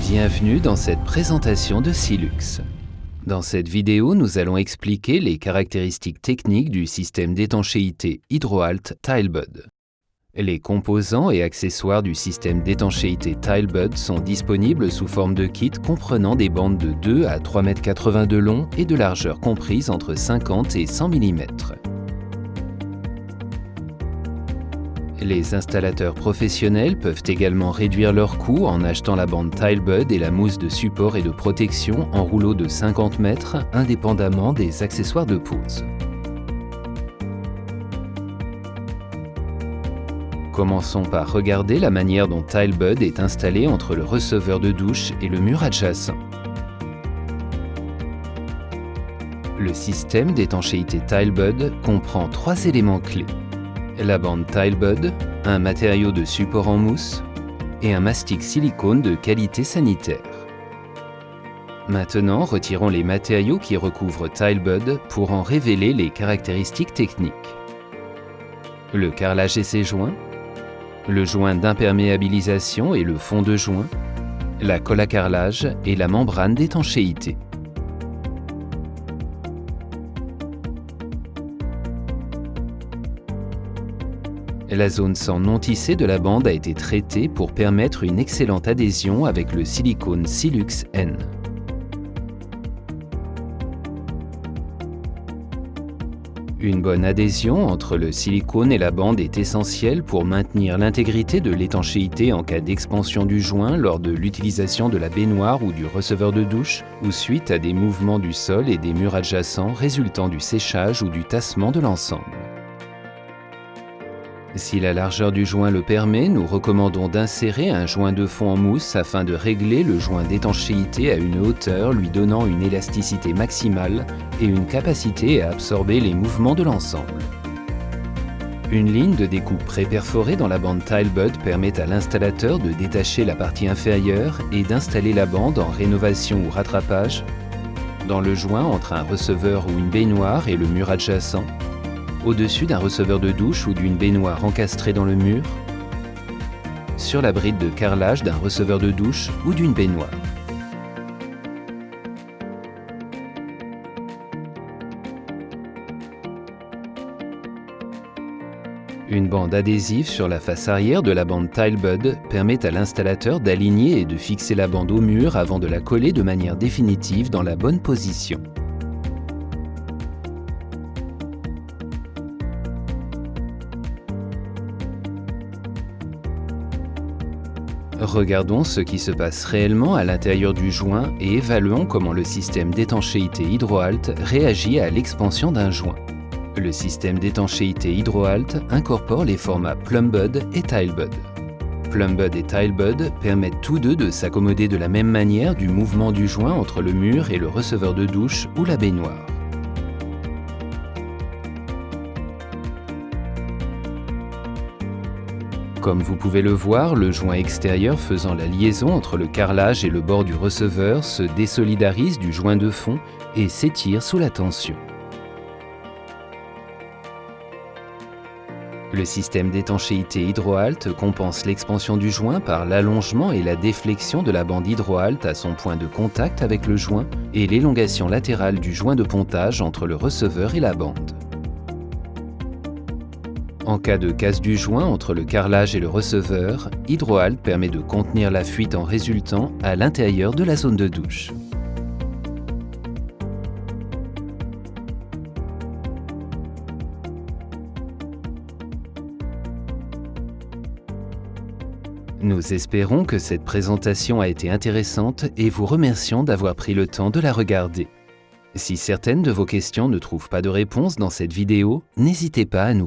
Bienvenue dans cette présentation de Silux. Dans cette vidéo, nous allons expliquer les caractéristiques techniques du système d'étanchéité Hydroalt Tilebud. Les composants et accessoires du système d'étanchéité Tilebud sont disponibles sous forme de kit comprenant des bandes de 2 à 3,80 m de long et de largeur comprise entre 50 et 100 mm. Les installateurs professionnels peuvent également réduire leurs coûts en achetant la bande Tilebud et la mousse de support et de protection en rouleau de 50 mètres, indépendamment des accessoires de pose. Commençons par regarder la manière dont Tilebud est installé entre le receveur de douche et le mur adjacent. Le système d'étanchéité Tilebud comprend 3 éléments clés. La bande Tilebud, un matériau de support en mousse et un mastic silicone de qualité sanitaire. Maintenant, retirons les matériaux qui recouvrent Tilebud pour en révéler les caractéristiques techniques. Le carrelage et ses joints, le joint d'imperméabilisation et le fond de joint, la colle à carrelage et la membrane d'étanchéité. La zone sans non tissé de la bande a été traitée pour permettre une excellente adhésion avec le silicone Silux N. Une bonne adhésion entre le silicone et la bande est essentielle pour maintenir l'intégrité de l'étanchéité en cas d'expansion du joint lors de l'utilisation de la baignoire ou du receveur de douche ou suite à des mouvements du sol et des murs adjacents résultant du séchage ou du tassement de l'ensemble. Si la largeur du joint le permet, nous recommandons d'insérer un joint de fond en mousse afin de régler le joint d'étanchéité à une hauteur lui donnant une élasticité maximale et une capacité à absorber les mouvements de l'ensemble. Une ligne de découpe pré-perforée dans la bande Tilebud permet à l'installateur de détacher la partie inférieure et d'installer la bande en rénovation ou rattrapage dans le joint entre un receveur ou une baignoire et le mur adjacent, au-dessus d'un receveur de douche ou d'une baignoire encastrée dans le mur, sur la bride de carrelage d'un receveur de douche ou d'une baignoire. Une bande adhésive sur la face arrière de la bande Tilebud permet à l'installateur d'aligner et de fixer la bande au mur avant de la coller de manière définitive dans la bonne position. Regardons ce qui se passe réellement à l'intérieur du joint et évaluons comment le système d'étanchéité Hydroalt réagit à l'expansion d'un joint. Le système d'étanchéité Hydroalt incorpore les formats Plumbud et Tilebud. Plumbud et Tilebud permettent tous deux de s'accommoder de la même manière du mouvement du joint entre le mur et le receveur de douche ou la baignoire. Comme vous pouvez le voir, le joint extérieur faisant la liaison entre le carrelage et le bord du receveur se désolidarise du joint de fond et s'étire sous la tension. Le système d'étanchéité Hydroalt compense l'expansion du joint par l'allongement et la déflexion de la bande Hydroalt à son point de contact avec le joint et l'élongation latérale du joint de pontage entre le receveur et la bande. En cas de casse du joint entre le carrelage et le receveur, Hydroalt permet de contenir la fuite en résultant à l'intérieur de la zone de douche. Nous espérons que cette présentation a été intéressante et vous remercions d'avoir pris le temps de la regarder. Si certaines de vos questions ne trouvent pas de réponse dans cette vidéo, n'hésitez pas à nous